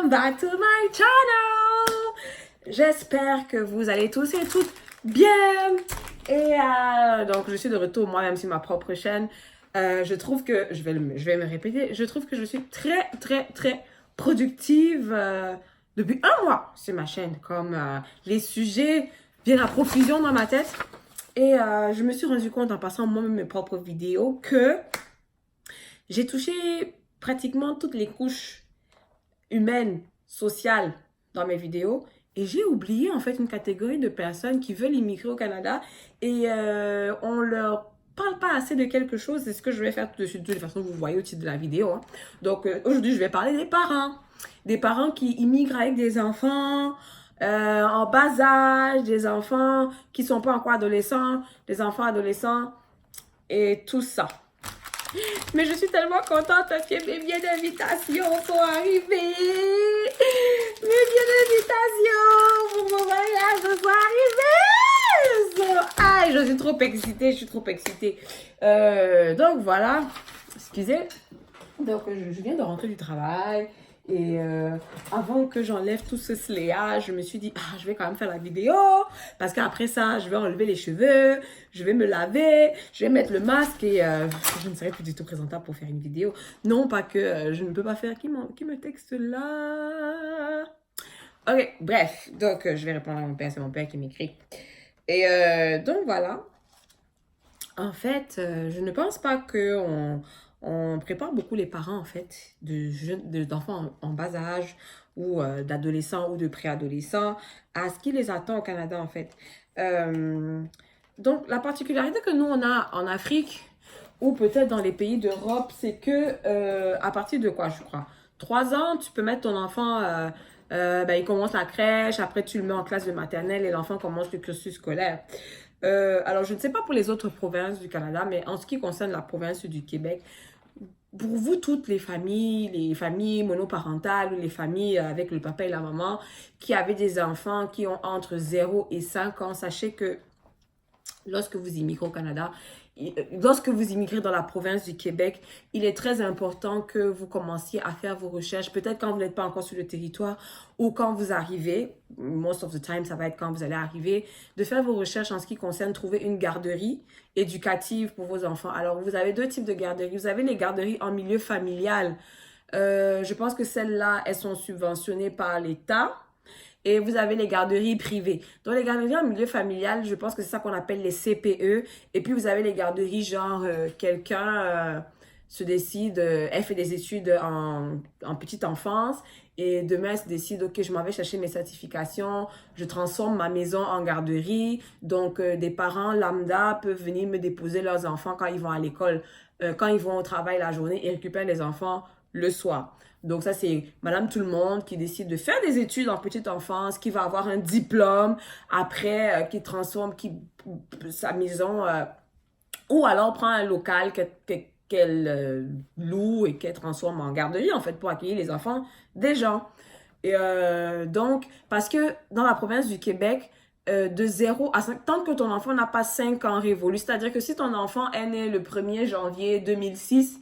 welcome back to my channel. J'espère que vous allez tous et toutes bien. Et donc, je suis de retour moi-même sur ma propre chaîne. Je trouve que, je vais me répéter, je trouve que je suis très productive depuis un mois sur ma chaîne. Comme les sujets viennent à profusion dans ma tête. Et je me suis rendu compte en passant moi-même mes propres vidéos que j'ai touché pratiquement toutes les couches humaines, sociales dans mes vidéos. Et j'ai oublié en fait une catégorie de personnes qui veulent immigrer au Canada et on leur parle pas assez de quelque chose. C'est ce que je vais faire tout de suite. De toute façon, vous voyez au titre de la vidéo. Hein. Donc aujourd'hui, je vais parler des parents. Des parents qui immigrent avec des enfants en bas âge, des enfants qui sont pas encore adolescents, des enfants adolescents et tout ça. Mais je suis tellement contente parce que mes billets d'invitation sont arrivés. Mes billets d'invitation pour mon mariage sont arrivés. Je suis trop excitée, donc voilà, excusez. Donc je viens de rentrer du travail. Et avant que j'enlève tout ce slayage, je me suis dit, je vais quand même faire la vidéo. Parce qu'après ça, je vais enlever les cheveux, je vais me laver, je vais mettre le masque et je ne serai plus du tout présentable pour faire une vidéo. Non, pas que je ne peux pas faire. Qui me texte là? Ok, bref. Donc, je vais répondre à mon père. C'est mon père qui m'écrit. Et donc, voilà. En fait, je ne pense pas on prépare beaucoup les parents, en fait, d'enfants en bas âge ou d'adolescents ou de préadolescents à ce qui les attend au Canada, en fait. Donc, la particularité que nous, on a en Afrique ou peut-être dans les pays d'Europe, c'est que à partir de quoi, je crois, 3 ans, tu peux mettre ton enfant, il commence la crèche, après tu le mets en classe de maternelle et l'enfant commence le cursus scolaire. Alors, je ne sais pas pour les autres provinces du Canada, mais en ce qui concerne la province du Québec, pour vous, toutes les familles monoparentales ou les familles avec le papa et la maman qui avaient des enfants qui ont entre 0 et 5 ans, sachez que lorsque vous immigrez au Canada, lorsque vous immigrez dans la province du Québec, il est très important que vous commenciez à faire vos recherches, peut-être quand vous n'êtes pas encore sur le territoire ou quand vous arrivez, most of the time, ça va être quand vous allez arriver, de faire vos recherches en ce qui concerne trouver une garderie éducative pour vos enfants. Alors, vous avez 2 types de garderies. Vous avez les garderies en milieu familial. Je pense que celles-là, elles sont subventionnées par l'État. Et vous avez les garderies privées. Donc, les garderies en milieu familial, je pense que c'est ça qu'on appelle les CPE. Et puis, vous avez les garderies, genre, quelqu'un se décide, elle fait des études en petite enfance. Et demain, elle se décide, OK, je m'en vais chercher mes certifications. Je transforme ma maison en garderie. Donc, des parents lambda peuvent venir me déposer leurs enfants quand ils vont à l'école, quand ils vont au travail la journée et récupèrent les enfants le soir. Donc ça, c'est Madame Tout-le-Monde qui décide de faire des études en petite enfance, qui va avoir un diplôme, après, qui transforme sa maison, ou alors prend un local qu'elle loue et qu'elle transforme en garderie, en fait, pour accueillir les enfants des gens. Et donc, parce que dans la province du Québec, de 0 à 5, tant que ton enfant n'a pas 5 ans révolus, c'est-à-dire que si ton enfant est né le 1er janvier 2006,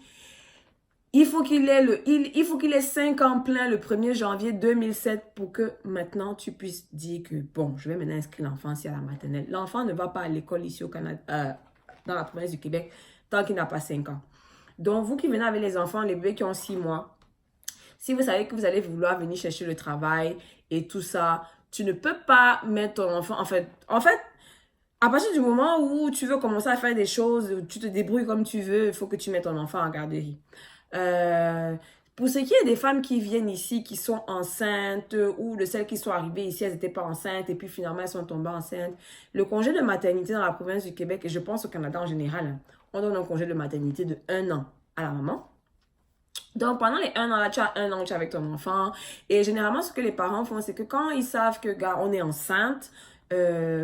il faut qu'il ait 5 ans plein le 1er janvier 2007 pour que maintenant tu puisses dire que, bon, je vais maintenant inscrire l'enfant ici à la maternelle. L'enfant ne va pas à l'école ici au Canada, dans la province du Québec, tant qu'il n'a pas 5 ans. Donc, vous qui venez avec les enfants, les bébés qui ont 6 mois, si vous savez que vous allez vouloir venir chercher le travail et tout ça, tu ne peux pas mettre ton enfant, en fait, à partir du moment où tu veux commencer à faire des choses, où tu te débrouilles comme tu veux, il faut que tu mettes ton enfant en garderie. Pour ce qui est des femmes qui viennent ici, qui sont enceintes, ou de celles qui sont arrivées ici, elles n'étaient pas enceintes, et puis finalement elles sont tombées enceintes, le congé de maternité dans la province du Québec, et je pense au Canada en général, on donne un congé de maternité de 1 an à la maman. Donc, pendant les 1 an, là, tu as 1 an, tu es avec ton enfant. Et généralement, ce que les parents font, c'est que quand ils savent que, gars, on est enceinte,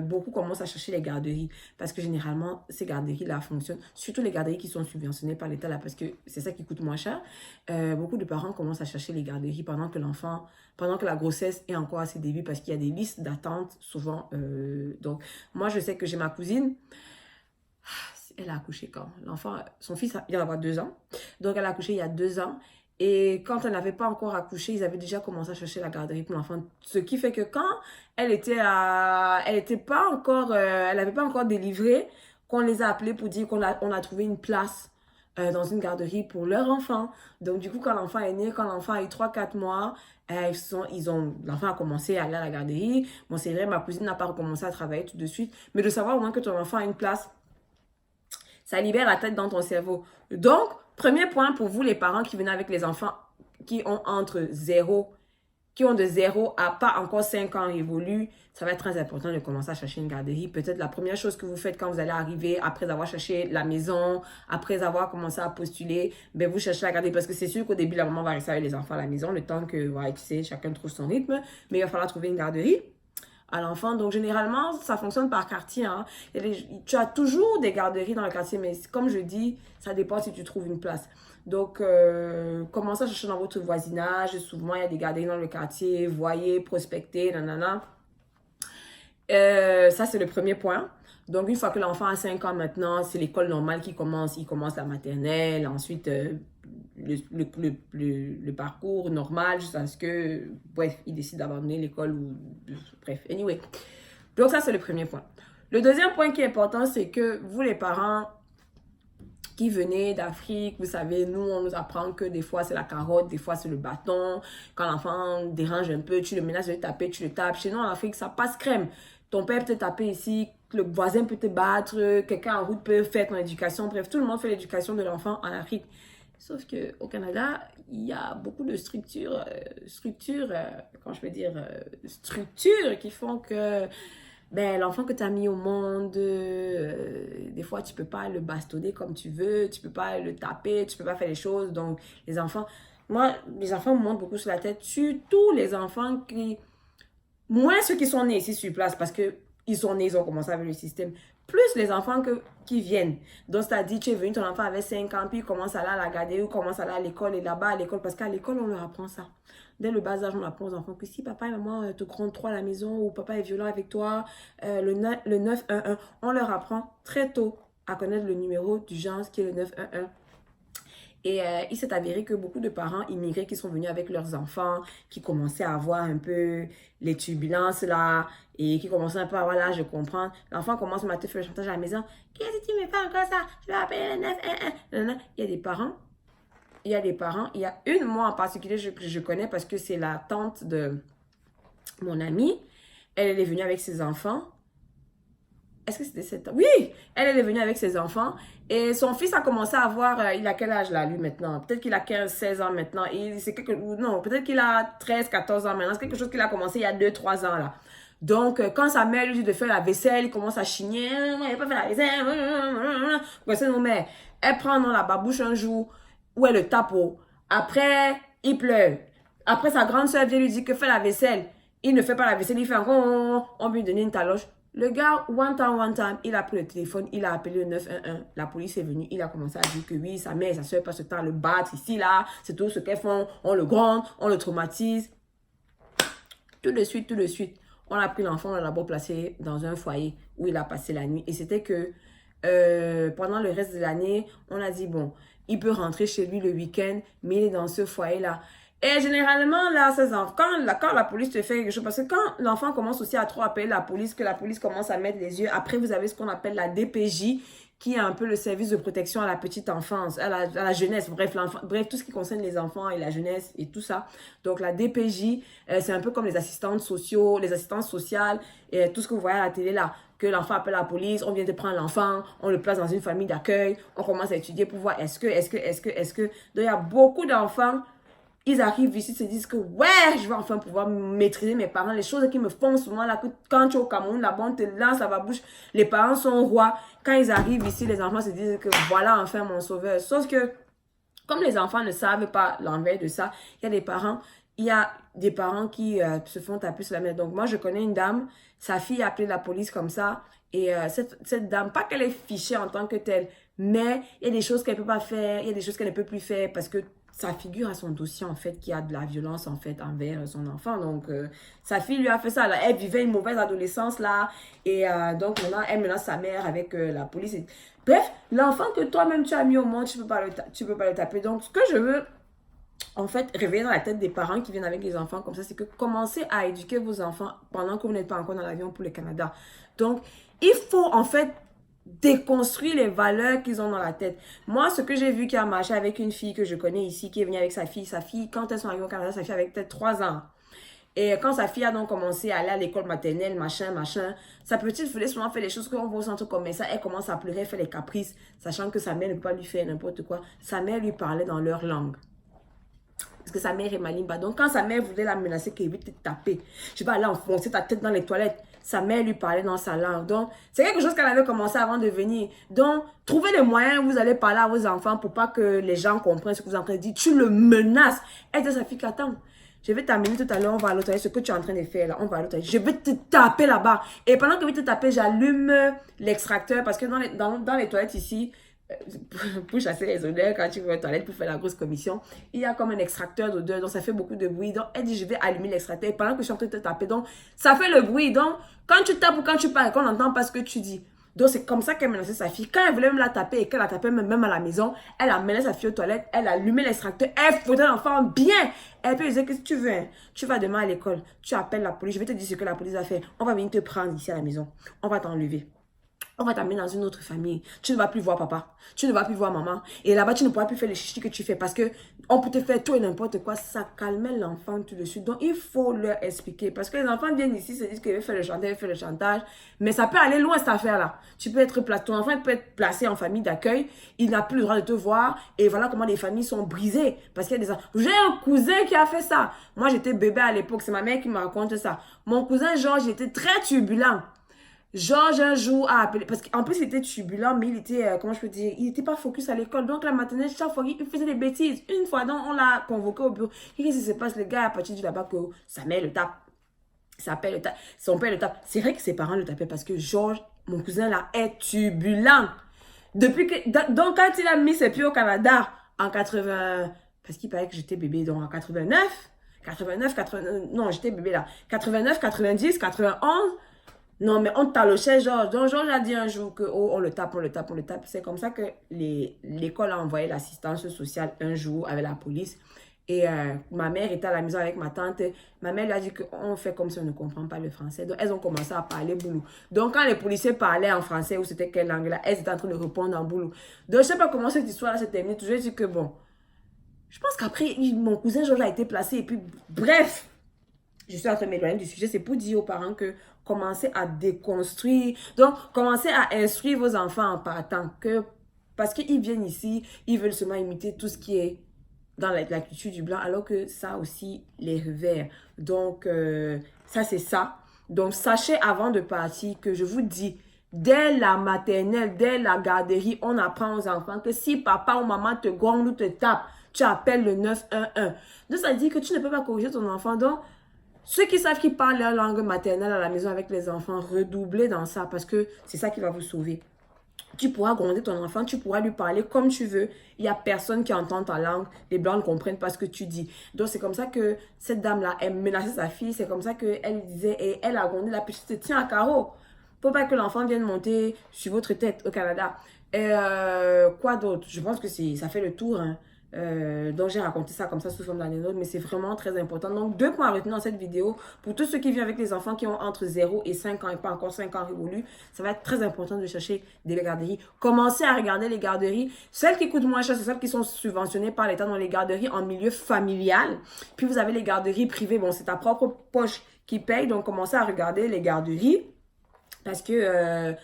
beaucoup commencent à chercher les garderies. Parce que généralement, ces garderies-là fonctionnent. Surtout les garderies qui sont subventionnées par l'État, là, parce que c'est ça qui coûte moins cher. Beaucoup de parents commencent à chercher les garderies pendant que la grossesse est encore à ses débuts, parce qu'il y a des listes d'attente, souvent. Donc, moi, je sais que j'ai ma cousine. Elle a accouché quand? L'enfant, son fils, il va avoir 2 ans. Donc, elle a accouché il y a 2 ans. Et quand elle n'avait pas encore accouché, ils avaient déjà commencé à chercher la garderie pour l'enfant. Ce qui fait que quand elle était pas encore, elle n'avait pas encore délivré, qu'on les a appelés pour dire on a trouvé une place dans une garderie pour leur enfant. Donc, du coup, quand l'enfant est né, quand l'enfant a eu 3 4 mois, l'enfant a commencé à aller à la garderie. Bon, c'est vrai, ma cousine n'a pas recommencé à travailler tout de suite, mais de savoir au moins que ton enfant a une place, ça libère la tête dans ton cerveau. Donc, premier point pour vous, les parents qui venez avec les enfants qui ont de 0 à pas encore 5 ans révolus, ça va être très important de commencer à chercher une garderie. Peut-être la première chose que vous faites quand vous allez arriver, après avoir cherché la maison, après avoir commencé à postuler, ben vous cherchez la garderie. Parce que c'est sûr qu'au début, la maman va rester avec les enfants à la maison, le temps que, ouais, tu sais, chacun trouve son rythme. Mais il va falloir trouver une garderie à l'enfant. Donc, généralement, ça fonctionne par quartier. Hein. Tu as toujours des garderies dans le quartier, mais comme je dis, ça dépend si tu trouves une place. Donc, commencez à chercher dans votre voisinage. Souvent, il y a des garderies dans le quartier. Voyez, prospectez, nanana. Ça, c'est le premier point. Donc, une fois que l'enfant a 5 ans maintenant, c'est l'école normale qui commence. Il commence la maternelle, ensuite le parcours normal jusqu'à ce que, bref, il décide d'abandonner l'école ou, bref, anyway. Donc, ça, c'est le premier point. Le deuxième point qui est important, c'est que vous, les parents qui venez d'Afrique, vous savez, nous, on nous apprend que des fois, c'est la carotte, des fois, c'est le bâton. Quand l'enfant dérange un peu, tu le menaces de le taper, tu le tapes. Chez nous, en Afrique, ça passe crème. Ton père peut te taper ici, le voisin peut te battre, quelqu'un en route peut faire ton éducation. Bref, tout le monde fait l'éducation de l'enfant en Afrique. Sauf qu'au Canada, il y a beaucoup de structures qui font que ben, l'enfant que tu as mis au monde, des fois, tu peux pas le bastonner comme tu veux, tu peux pas le taper, tu peux pas faire les choses. Donc, les enfants me montent beaucoup sur la tête, surtout les enfants moins ceux qui sont nés ici sur place, parce que ils sont nés, ils ont commencé avec le système. Plus les enfants qui viennent. Donc, c'est-à-dire, tu es venu, ton enfant avait 5 ans, puis il commence à aller à la garderie, ou commence à aller à l'école, et là-bas à l'école, parce qu'à l'école, on leur apprend ça. Dès le bas âge, on apprend aux enfants que si papa et maman te grondent trop à la maison, ou papa est violent avec toi, le 911, on leur apprend très tôt à connaître le numéro d'urgence qui est le 911. Et il s'est avéré que beaucoup de parents immigrés qui sont venus avec leurs enfants, qui commençaient à avoir un peu les turbulences là, et qui commençaient un peu à avoir l'âge de comprendre. L'enfant commence à te faire le chantage à la maison. Qu'est-ce que tu me fais encore ça? Je vais appeler le 911. Il y a des parents. Il y a une, moi en particulier, que je connais parce que c'est la tante de mon amie. Elle est venue avec ses enfants. Est-ce que c'était 7 ans? Oui, elle est venue avec ses enfants et son fils a commencé à avoir, il a quel âge là lui maintenant? Peut-être qu'il a 15, 16 ans maintenant. Non, peut-être qu'il a 13, 14 ans maintenant. C'est quelque chose qu'il a commencé il y a 2, 3 ans là. Donc, quand sa mère lui dit de faire la vaisselle, il commence à chigner. Il n'a pas fait la vaisselle. Voici nos mères. Elle prend dans la babouche un jour où elle le tape. Après, il pleure. Après, sa grande soeur vient lui dire que fait la vaisselle. Il ne fait pas la vaisselle, il fait encore. On lui donne une taloche. Le gars, one time, il a pris le téléphone, il a appelé le 911. La police est venue, il a commencé à dire que oui, sa mère et sa soeur passent ce temps à le battre ici, là. C'est tout ce qu'elles font. On le gronde, on le traumatise. Tout de suite, on a pris l'enfant, on l'a d'abord placé dans un foyer où il a passé la nuit. Et c'était que pendant le reste de l'année, on a dit, bon, il peut rentrer chez lui le week-end, mais il est dans ce foyer-là. Et généralement, là, quand la police te fait quelque chose, parce que quand l'enfant commence aussi à trop appeler la police, que la police commence à mettre les yeux, après, vous avez ce qu'on appelle la DPJ, qui est un peu le service de protection à la petite enfance, à la jeunesse, bref, tout ce qui concerne les enfants et la jeunesse et tout ça. Donc, la DPJ, c'est un peu comme les assistantes sociales, et tout ce que vous voyez à la télé là, que l'enfant appelle la police, on vient de prendre l'enfant, on le place dans une famille d'accueil, on commence à étudier pour voir est-ce que. Donc, il y a beaucoup d'enfants. Ils arrivent ici, se disent que ouais, je vais enfin pouvoir maîtriser mes parents. Les choses qui me font souvent là, que quand tu es au Cameroun, là-bas, on te lance à la bouche. Les parents sont rois. Quand ils arrivent ici, les enfants se disent que voilà enfin mon sauveur. Sauf que, comme les enfants ne savent pas l'envers de ça, il y a des parents qui se font taper sur la main. Donc moi, je connais une dame, sa fille a appelé la police comme ça. Et cette dame, pas qu'elle est fichée en tant que telle, mais il y a des choses qu'elle ne peut pas faire, il y a des choses qu'elle ne peut plus faire parce que ça figure à son dossier, en fait, qu'il y a de la violence, en fait, envers son enfant. Donc, sa fille lui a fait ça. Là. Elle vivait une mauvaise adolescence, là. Et donc, maintenant, elle menace sa mère avec la police. Bref, l'enfant que toi-même, tu as mis au monde, tu peux pas le taper. Donc, ce que je veux en fait, réveiller dans la tête des parents qui viennent avec les enfants comme ça, c'est que commencez à éduquer vos enfants pendant que vous n'êtes pas encore dans l'avion pour le Canada. Donc, il faut en fait déconstruire les valeurs qu'ils ont dans la tête. Moi, ce que j'ai vu qui a marché avec une fille que je connais ici, qui est venue avec sa fille, quand elles sont arrivées au Canada, sa fille avait peut-être 3 ans. Et quand sa fille a donc commencé à aller à l'école maternelle, machin, sa petite voulait souvent faire les choses qu'on voit au centre commercial. Elle commence à pleurer, faire les caprices, sachant que sa mère ne peut pas lui faire n'importe quoi. Sa mère lui parlait dans leur langue. Parce que sa mère est malimba. Donc, quand sa mère voulait la menacer qu'elle veut te taper, je vais aller enfoncer ta tête dans les toilettes. Sa mère lui parlait dans sa langue. Donc, c'est quelque chose qu'elle avait commencé avant de venir. Donc, trouvez les moyens, vous allez parler à vos enfants pour pas que les gens comprennent ce que vous êtes en train de dire. Tu le menaces. Elle dit à sa fille qu'attends, je vais t'amener tout à l'heure, on va à l'autre, ce que tu es en train de faire là, on va à l'autre, je vais te taper là-bas. Et pendant que je vais te taper, j'allume l'extracteur parce que dans les toilettes ici, pour chasser les odeurs, quand tu vas aux toilettes pour faire la grosse commission, il y a comme un extracteur d'odeur, donc ça fait beaucoup de bruit. Donc, elle dit, je vais allumer l'extracteur. Et pendant que je suis en train de te taper, donc, ça fait le bruit. Donc, quand tu tapes ou quand tu parles, qu'on n'entend pas ce que tu dis. Donc, c'est comme ça qu'elle menaçait sa fille. Quand elle voulait me la taper et qu'elle la tapait même à la maison, elle amenait sa fille aux toilettes, elle allumait l'extracteur, elle foutait l'enfant bien. Elle peut dire que si tu veux, hein, tu vas demain à l'école, tu appelles la police, je vais te dire ce que la police a fait. On va venir te prendre ici à la maison. On va t'enlever. On va t'amener dans une autre famille. Tu ne vas plus voir papa. Tu ne vas plus voir maman. Et là-bas, tu ne pourras plus faire les chichis que tu fais parce que on peut te faire tout et n'importe quoi. Ça calmait l'enfant tout de suite. Donc, il faut leur expliquer. Parce que les enfants viennent ici, se disent qu'ils veulent faire le chantage, faire le chantage. Mais ça peut aller loin, cette affaire-là. Tu peux être placé, ton enfant peut être placé en famille d'accueil. Il n'a plus le droit de te voir. Et voilà comment les familles sont brisées. Parce qu'il y a des enfants. J'ai un cousin qui a fait ça. Moi, j'étais bébé à l'époque. C'est ma mère qui me raconte ça. Mon cousin Georges était très turbulent. Georges, un jour, a appelé, parce qu'en plus, il était turbulent, mais il était, comment je peux dire, il n'était pas focus à l'école. Donc, la maternelle, chaque fois, il faisait des bêtises. Une fois, donc, on l'a convoqué au bureau. Et qu'est-ce qui se passe? Le gars, à partir du là-bas, que sa mère le tape. Sa père le tape. Son père le tape. C'est vrai que ses parents le tapaient parce que Georges, mon cousin, là, est turbulent. Depuis que, donc, quand il a mis ses pieds au Canada, en 80, parce qu'il paraît que j'étais bébé, donc en 89, non, j'étais bébé là, 89, 90, 91, non, mais on talochait Georges. Donc, Georges a dit un jour que, oh, on le tape. C'est comme ça que l'école a envoyé l'assistance sociale un jour avec la police. Et ma mère était à la maison avec ma tante. Ma mère lui a dit qu'on fait comme si on ne comprend pas le français. Donc, elles ont commencé à parler boulot. Donc, quand les policiers parlaient en français ou c'était quelle langue là, elles étaient en train de répondre en boulot. Donc, je ne sais pas comment cette histoire-là s'est terminée. Je dis que bon, je pense qu'après, mon cousin Georges a été placé. Et puis, bref, je suis en train de m'éloigner du sujet. C'est pour dire aux parents que commencez à déconstruire. Donc, commencez à instruire vos enfants en partant. Parce qu'ils viennent ici, ils veulent seulement imiter tout ce qui est dans la culture du blanc, alors que ça aussi les revers. Donc, ça, c'est ça. Donc, sachez avant de partir que je vous dis, dès la maternelle, dès la garderie, on apprend aux enfants que si papa ou maman te gronde ou te tape, tu appelles le 911. Donc, ça dit que tu ne peux pas corriger ton enfant. Donc, ceux qui savent qu'ils parlent leur langue maternelle à la maison avec les enfants, redoublez dans ça parce que c'est ça qui va vous sauver. Tu pourras gronder ton enfant, tu pourras lui parler comme tu veux. Il n'y a personne qui entend ta langue. Les blancs ne comprennent pas ce que tu dis. Donc, c'est comme ça que cette dame-là, elle menaçait sa fille. C'est comme ça qu'elle disait, et elle a grondé la petite, tiens à carreau. Faut pas que l'enfant vienne monter sur votre tête au Canada. Et quoi d'autre? Je pense que ça fait le tour, hein. Donc j'ai raconté ça comme ça sous forme d'anecdote, mais c'est vraiment très important. Donc 2 points à retenir dans cette vidéo pour tous ceux qui vivent avec les enfants qui ont entre 0 et 5 ans et pas encore 5 ans révolus. Ça va être très important de chercher des garderies. Commencez à regarder les garderies. Celles qui coûtent moins cher, c'est celles qui sont subventionnées par l'État dans les garderies en milieu familial. Puis vous avez les garderies privées. Bon, c'est ta propre poche qui paye. Donc commencez à regarder les garderies parce que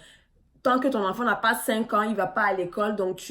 tant que ton enfant n'a pas 5 ans, il ne va pas à l'école, donc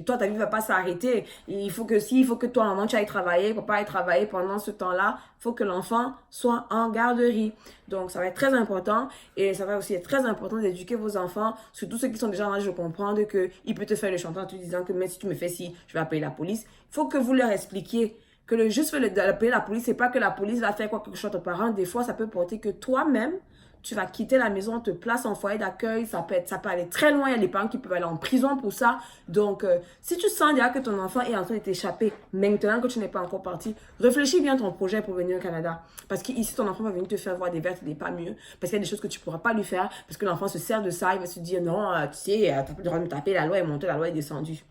toi, ta vie ne va pas s'arrêter. Il faut que toi, maman, tu ailles travailler, papa aille travailler pendant ce temps-là. Il faut que l'enfant soit en garderie. Donc, ça va être très important. Et ça va aussi être très important d'éduquer vos enfants, surtout ceux qui sont déjà en âge de comprendre qu'il peut te faire le chantage en te disant que même si tu me fais ci, je vais appeler la police. Il faut que vous leur expliquiez que le juste fait d'appeler la police, c'est pas que la police va faire quoi que ce soit à tes parents. Des fois, ça peut porter que toi-même, tu vas quitter la maison, te places en foyer d'accueil, ça peut aller très loin, il y a des parents qui peuvent aller en prison pour ça. Donc, si tu sens déjà que ton enfant est en train de t'échapper, maintenant que tu n'es pas encore parti, réfléchis bien à ton projet pour venir au Canada. Parce qu'ici, ton enfant va venir te faire voir des vertes et des pas mieux, parce qu'il y a des choses que tu ne pourras pas lui faire, parce que l'enfant se sert de ça, il va se dire, non, tu sais, tu n'as pas le droit de me taper, la loi est montée, la loi est descendue.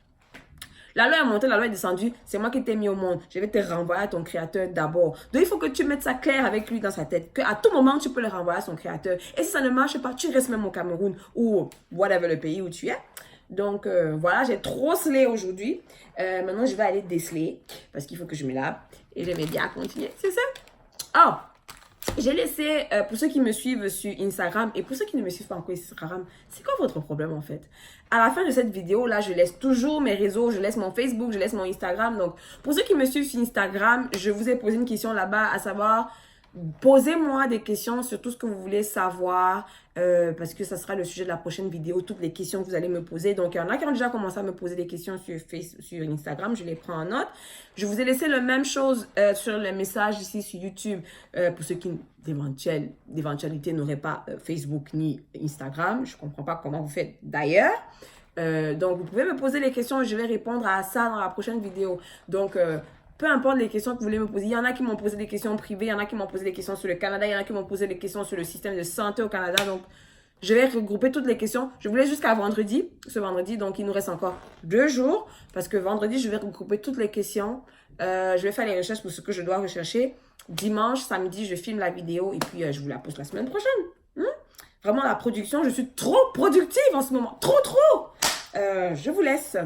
La loi est montée, la loi est descendue. C'est moi qui t'ai mis au monde. Je vais te renvoyer à ton créateur d'abord. Donc, il faut que tu mettes ça clair avec lui dans sa tête. Qu'à tout moment, tu peux le renvoyer à son créateur. Et si ça ne marche pas, tu restes même au Cameroun ou whatever le pays où tu es. Donc, voilà, j'ai trop slay aujourd'hui. Maintenant, je vais aller déceler parce qu'il faut que je me lave. Et j'aimais bien continuer. C'est ça? Oh! J'ai laissé, pour ceux qui me suivent sur Instagram et pour ceux qui ne me suivent pas encore sur Instagram, c'est quoi votre problème en fait? À la fin de cette vidéo, là, je laisse toujours mes réseaux, je laisse mon Facebook, je laisse mon Instagram. Donc, pour ceux qui me suivent sur Instagram, je vous ai posé une question là-bas, à savoir, posez-moi des questions sur tout ce que vous voulez savoir, parce que ça sera le sujet de la prochaine vidéo, toutes les questions que vous allez me poser. Donc, il y en a qui ont déjà commencé à me poser des questions sur Instagram, je les prends en note. Je vous ai laissé la même chose sur les messages ici sur YouTube, pour ceux qui, d'éventualité, n'auraient pas Facebook ni Instagram. Je ne comprends pas comment vous faites d'ailleurs. Donc, vous pouvez me poser les questions, je vais répondre à ça dans la prochaine vidéo. Donc, peu importe les questions que vous voulez me poser. Il y en a qui m'ont posé des questions privées, il y en a qui m'ont posé des questions sur le Canada, il y en a qui m'ont posé des questions sur le système de santé au Canada. Donc, je vais regrouper toutes les questions. Je voulais jusqu'à vendredi, ce vendredi. Donc, il nous reste encore 2 jours parce que vendredi, je vais regrouper toutes les questions. Je vais faire les recherches pour ce que je dois rechercher. Dimanche, samedi, je filme la vidéo et puis je vous la poste la semaine prochaine. Vraiment, la production, je suis trop productive en ce moment. Trop! Je vous laisse.